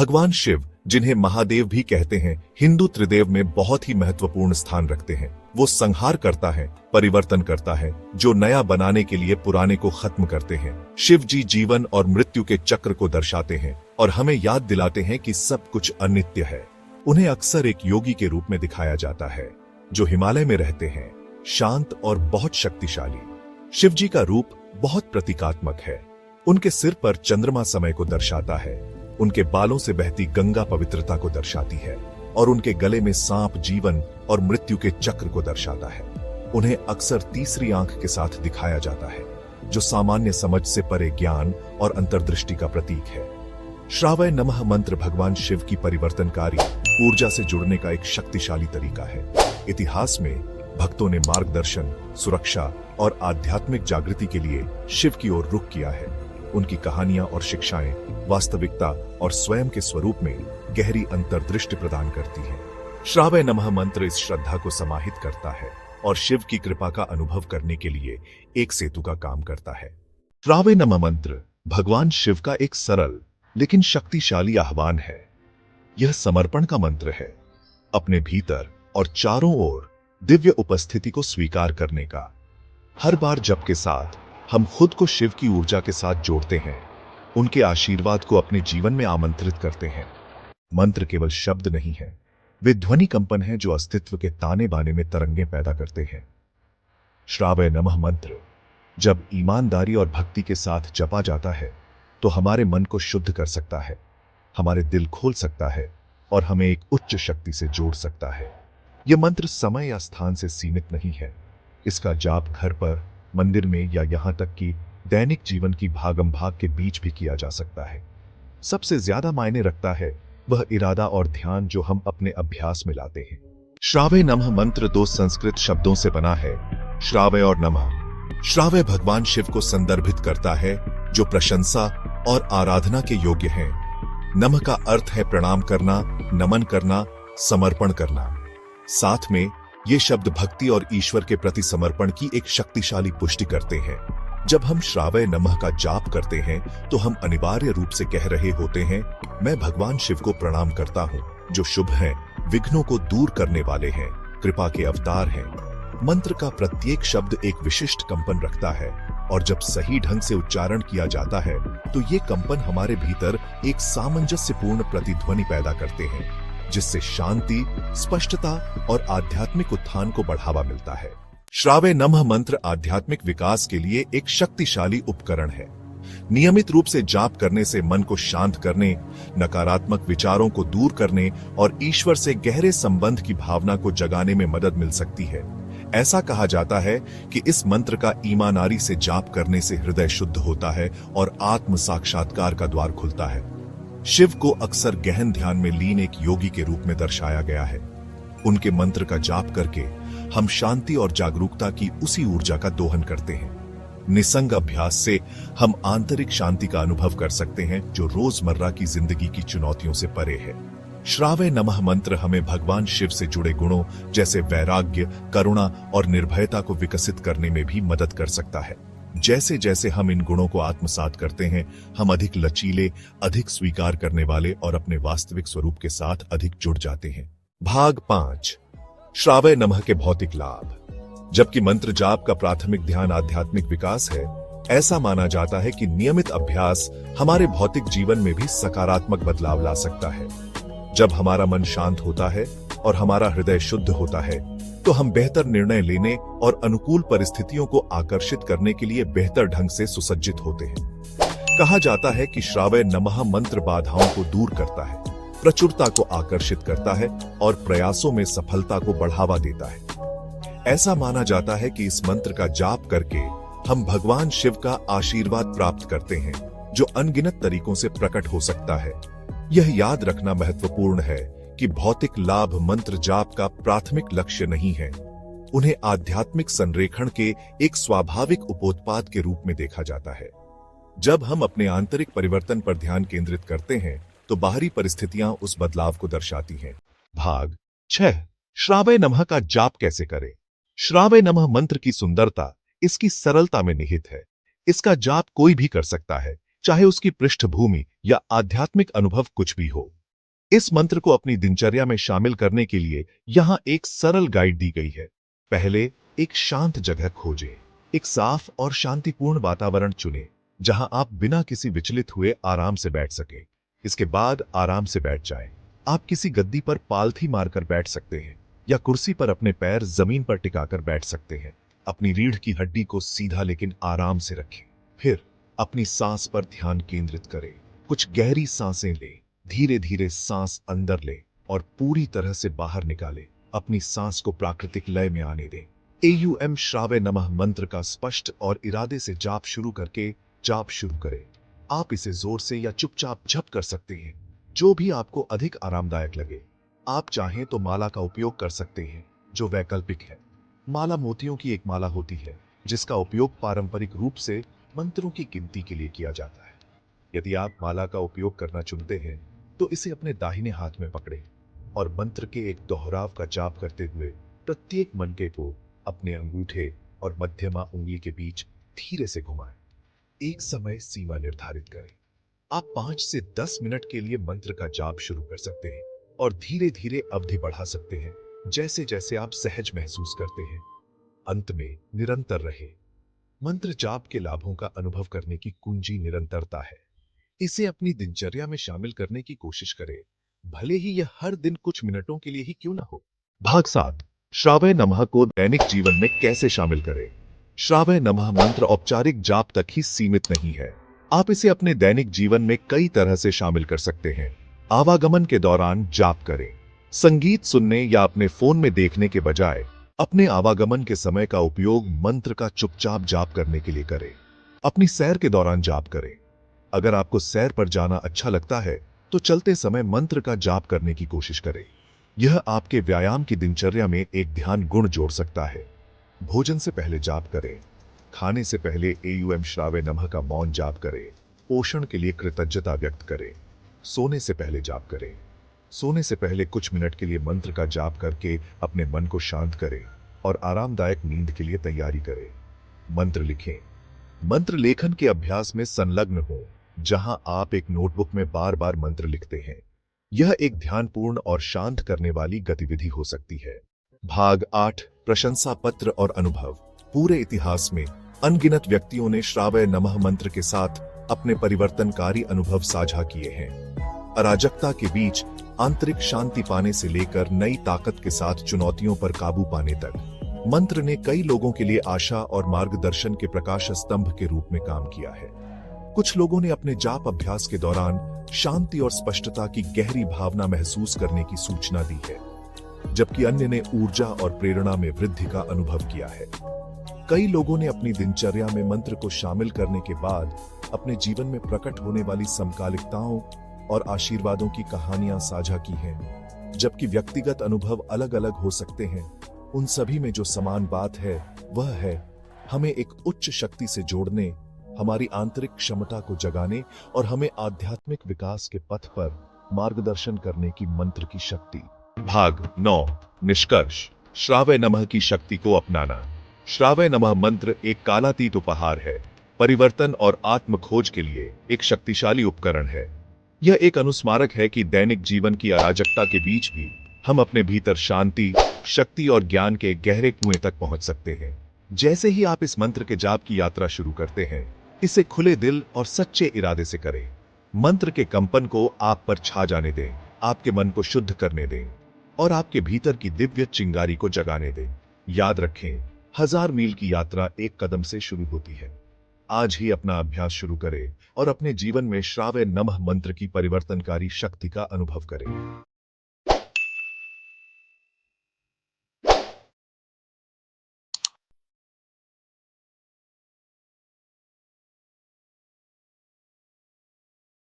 भगवान शिव, जिन्हें महादेव भी कहते हैं, हिंदू त्रिदेव में बहुत ही महत्वपूर्ण स्थान रखते हैं। वो संहार करता है, परिवर्तन करता है, जो नया बनाने के लिए पुराने को खत्म करते हैं। शिव जी जीवन और मृत्यु के चक्र को दर्शाते हैं और हमें याद दिलाते हैं कि सब कुछ अनित्य है। उन्हें अक्सर एक योगी के रूप में दिखाया जाता है, जो हिमालय में रहते हैं, शांत और बहुत शक्तिशाली। शिव जी का रूप बहुत प्रतीकात्मक है। उनके सिर पर चंद्रमा समय को दर्शाता है, उनके बालों से बहती गंगा पवित्रता को दर्शाती है और उनके गले में सांप जीवन और मृत्यु के चक्र को दर्शाता है। उन्हें अक्सर तीसरी आंख के साथ दिखाया जाता है, जो सामान्य समझ से परे ज्ञान और अंतर्दृष्टि का प्रतीक है। श्रावय नमः मंत्र भगवान शिव की परिवर्तनकारी ऊर्जा से जुड़ने का एक शक्तिशाली तरीका है। इतिहास में भक्तों ने मार्गदर्शन, सुरक्षा और आध्यात्मिक जागृति के लिए शिव की ओर रुख किया है। उनकी कहानियां और शिक्षाएं वास्तविकता और स्वयं के स्वरूप में गहरी अंतर्दृष्टि प्रदान करती हैं। श्रावय नमः मंत्र इस श्रद्धा को समाहित करता है और शिव की कृपा का अनुभव करने के लिए एक सेतु का काम करता है। श्रावय नमः मंत्र भगवान शिव का एक सरल लेकिन शक्तिशाली आह्वान है। यह समर्पण का मंत्र है, अपने भीतर और चारों ओर दिव्य उपस्थिति को स्वीकार करने का। हर बार जप के साथ हम खुद को शिव की ऊर्जा के साथ जोड़ते हैं, उनके आशीर्वाद को अपने जीवन में आमंत्रित करते हैं। मंत्र केवल शब्द नहीं है, वे ध्वनि कंपन हैं जो अस्तित्व के ताने बाने में तरंगे पैदा करते हैं। श्रावय नमः मंत्र जब ईमानदारी और भक्ति के साथ जपा जाता है तो हमारे मन को शुद्ध कर सकता है, हमारे दिल खोल सकता है और हमें एक उच्च शक्ति से जोड़ सकता है। यह मंत्र समय या स्थान से सीमित नहीं है। इसका जाप घर पर, मंदिर में या यहां तक कि दैनिक जीवन की भागम भाग के बीच भी किया जा सकता है। सबसे ज्यादा मायने रखता है वह इरादा और ध्यान जो हम अपने अभ्यास में लाते हैं। श्रावय नमः मंत्र दो संस्कृत शब्दों से बना है, श्रावय और नमः। श्रावय भगवान शिव को संदर्भित करता है, जो प्रशंसा और आराधना के योग्य हैं। नमः का अर्थ है प्रणाम करना, नमन करना, समर्पण करना। साथ में ये शब्द भक्ति और ईश्वर के प्रति समर्पण की एक शक्तिशाली पुष्टि करते हैं। जब हम श्रावय नमः का जाप करते हैं तो हम अनिवार्य रूप से कह रहे होते हैं, मैं भगवान शिव को प्रणाम करता हूँ, जो शुभ हैं, विघ्नों को दूर करने वाले हैं, कृपा के अवतार हैं। मंत्र का प्रत्येक शब्द एक विशिष्ट कंपन रखता है और जब सही ढंग से उच्चारण किया जाता है तो ये कंपन हमारे भीतर एक सामंजस्यपूर्ण प्रतिध्वनि पैदा करते हैं, जिससे शांति, स्पष्टता और आध्यात्मिक उत्थान को बढ़ावा मिलता है। श्रावय नमः मंत्र आध्यात्मिक विकास के लिए एक शक्तिशाली उपकरण है। नियमित रूप से जाप करने से मन को शांत करने, नकारात्मक विचारों को दूर करने और ईश्वर से गहरे संबंध की भावना को जगाने में मदद मिल सकती है। ऐसा कहा जाता है कि इस मंत्र का ईमानदारी से जाप करने से हृदय शुद्ध होता है और आत्म साक्षात्कार का द्वार खुलता है। शिव को अक्सर गहन ध्यान में लीन एक योगी के रूप में दर्शाया गया है। उनके मंत्र का जाप करके हम शांति और जागरूकता की उसी ऊर्जा का दोहन करते हैं। निसंग अभ्यास से हम आंतरिक शांति का अनुभव कर सकते हैं, जो रोजमर्रा की जिंदगी की चुनौतियों से परे है। श्रावय नमः मंत्र हमें भगवान शिव से जुड़े गुणों जैसे वैराग्य, करुणा और निर्भयता को विकसित करने में भी मदद कर सकता है। जैसे जैसे हम इन गुणों को आत्मसात करते हैं, हम अधिक लचीले, अधिक स्वीकार करने वाले और अपने वास्तविक स्वरूप के साथ अधिक जुड़ जाते हैं। भाग 5 श्रावय नमः के भौतिक लाभ। जबकि मंत्र जाप का प्राथमिक ध्यान आध्यात्मिक विकास है, ऐसा माना जाता है कि नियमित अभ्यास हमारे भौतिक जीवन में भी सकारात्मक बदलाव ला सकता है। जब हमारा मन शांत होता है और हमारा हृदय शुद्ध होता है तो हम बेहतर निर्णय लेने और अनुकूल परिस्थितियों को आकर्षित करने के लिए बेहतर ढंग से सुसज्जित होते हैं। कहा जाता है कि श्रावय नमः मंत्र बाधाओं को दूर करता है, प्रचुरता को आकर्षित करता है और प्रयासों में सफलता को बढ़ावा देता है। ऐसा माना जाता है कि इस मंत्र का जाप करके हम भगवान शिव का आशीर्वाद प्राप्त करते हैं, जो अनगिनत तरीकों से प्रकट हो सकता है। यह याद रखना महत्वपूर्ण है कि भौतिक लाभ मंत्र जाप का प्राथमिक लक्ष्य नहीं है। उन्हें आध्यात्मिक संरेखण के एक स्वाभाविक उपोत्पाद के रूप में देखा जाता है। जब हम अपने आंतरिक परिवर्तन पर ध्यान केंद्रित करते हैं तो बाहरी परिस्थितियां उस बदलाव को दर्शाती हैं। भाग 6 श्रावय नमः का जाप कैसे करें। श्रावय नमः मंत्र की सुंदरता इसकी सरलता में निहित है। इसका जाप कोई भी कर सकता है, चाहे उसकी पृष्ठभूमि या आध्यात्मिक अनुभव कुछ भी हो। इस मंत्र को अपनी दिनचर्या में शामिल करने के लिए यहाँ एक सरल गाइड दी गई है। पहले, एक शांत जगह खोजें। एक साफ और शांतिपूर्ण वातावरण चुनें, जहां आप बिना किसी विचलित हुए आराम से बैठ सकें। इसके बाद आराम से बैठ जाएं। आप किसी गद्दी पर पालथी मारकर बैठ सकते हैं या कुर्सी पर अपने पैर जमीन पर टिकाकर बैठ सकते हैं। अपनी रीढ़ की हड्डी को सीधा लेकिन आराम से रखें। फिर अपनी सांस पर ध्यान केंद्रित करें। कुछ गहरी सांसें लें। धीरे धीरे सांस अंदर लें और पूरी तरह से बाहर निकालें। अपनी सांस को प्राकृतिक लय में आने दें। एयूएम श्रावय नमः मंत्र का स्पष्ट और इरादे से जाप शुरू करके जाप शुरू करें। आप इसे जोर से या चुपचाप जप कर सकते हैं, जो भी आपको अधिक आरामदायक लगे। आप चाहें तो माला का उपयोग कर सकते हैं, जो वैकल्पिक है। माला मोतियों की एक माला होती है, जिसका उपयोग पारंपरिक रूप से मंत्रों की गिनती के लिए किया जाता है। यदि आप माला का उपयोग करना चुनते हैं, तो इसे अपने दाहिने हाथ में पकड़ें और मंत्र के एक दोहराव का जाप करते हुए प्रत्येक मनके को अपने अंगूठे और मध्यमा उंगली के बीच धीरे से घुमाएं। एक समय सीमा निर्धारित करें। आप 5 से 10 मिनट के लिए मंत्र का जाप शुरू कर सकते हैं और धीरे धीरे अवधि बढ़ा सकते हैं, जैसे जैसे आप सहज महसूस करते हैं। अंत में निरंतर रहे। मंत्र जाप के लाभों का अनुभव करने की कुंजी निरंतरता है। इसे अपनी दिनचर्या में शामिल करने की कोशिश करें, भले ही यह हर दिन कुछ मिनटों के लिए ही क्यों ना हो। भाग 7, श्रावय नमः को दैनिक जीवन में कैसे शामिल करें। श्रावय नमः मंत्र औपचारिक जाप तक ही सीमित नहीं है। आप इसे अपने दैनिक जीवन में कई तरह से शामिल कर सकते हैं। आवागमन के दौरान जाप करें। संगीत सुनने या अपने फोन में देखने के बजाय अपने आवागमन के समय का उपयोग मंत्र का चुपचाप जाप करने के लिए करें। अपनी सैर के दौरान जाप करें। अगर आपको सैर पर जाना अच्छा लगता है, तो चलते समय मंत्र का जाप करने की कोशिश करें। यह आपके व्यायाम की दिनचर्या में एक ध्यान गुण जोड़ सकता है। भोजन से पहले जाप करें। खाने से पहले एयूएम श्रावय नमः का मौन जाप करें। पोषण के लिए कृतज्ञता व्यक्त करें। सोने से पहले जाप करें। सोने से पहले कुछ मिनट के लिए मंत्र का जाप करके अपने मन को शांत करें और आरामदायक नींद के लिए तैयारी करें। मंत्र लिखें। मंत्र लेखन के अभ्यास में संलग्न हो, जहां आप एक नोटबुक में बार बार मंत्र लिखते हैं। यह एक ध्यानपूर्ण और शांत करने वाली गतिविधि हो सकती है। भाग 8, प्रशंसा पत्र और अनुभव। पूरे इतिहास में अनगिनत व्यक्तियों ने श्रावय नमः मंत्र के साथ अपने परिवर्तनकारी अनुभव साझा किए हैं। अराजकता के बीच आंतरिक शांति पाने से लेकर नई ताकत के साथ चुनौतियों पर काबू पाने तक, मंत्र ने कई लोगों के लिए आशा और मार्गदर्शन के प्रकाश स्तंभ के रूप में काम किया है। कुछ लोगों ने अपने जाप अभ्यास के दौरान शांति और स्पष्टता की गहरी भावना महसूस करने की सूचना दी है, जबकि अन्य ने ऊर्जा और प्रेरणा में वृद्धि का अनुभव किया है। कई लोगों ने अपनी दिनचर्या में मंत्र को शामिल करने के बाद अपने जीवन में प्रकट होने वाली समकालिकताओं और आशीर्वादों की कहानियां साझा की हैं। जबकि व्यक्तिगत अनुभव अलग अलग हो सकते हैं, उन सभी में जो समान बात है वह है हमें एक उच्च शक्ति से जोड़ने, हमारी आंतरिक क्षमता को जगाने और हमें आध्यात्मिक विकास के पथ पर मार्गदर्शन करने की मंत्र की शक्ति। भाग 9, निष्कर्ष। श्रावय नमः की शक्ति को अपनाना। श्रावय नमः मंत्र एक कालातीत उपहार है, परिवर्तन और आत्म खोज के लिए एक शक्तिशाली उपकरण है। यह एक अनुस्मारक है कि दैनिक जीवन की अराजकता के बीच भी हम अपने भीतर शांति, शक्ति और ज्ञान के गहरे कुएं तक पहुंच सकते हैं। जैसे ही आप इस मंत्र के जाप की यात्रा शुरू करते हैं, इसे खुले दिल और सच्चे इरादे से करें। मंत्र के कंपन को आप पर छा जाने दें, आपके मन को शुद्ध करने दें और आपके भीतर की दिव्य चिंगारी को जगाने दें। याद रखें, 1000 मील की यात्रा एक कदम से शुरू होती है। आज ही अपना अभ्यास शुरू करें और अपने जीवन में श्रावय नमः मंत्र की परिवर्तनकारी शक्ति का अनुभव करें।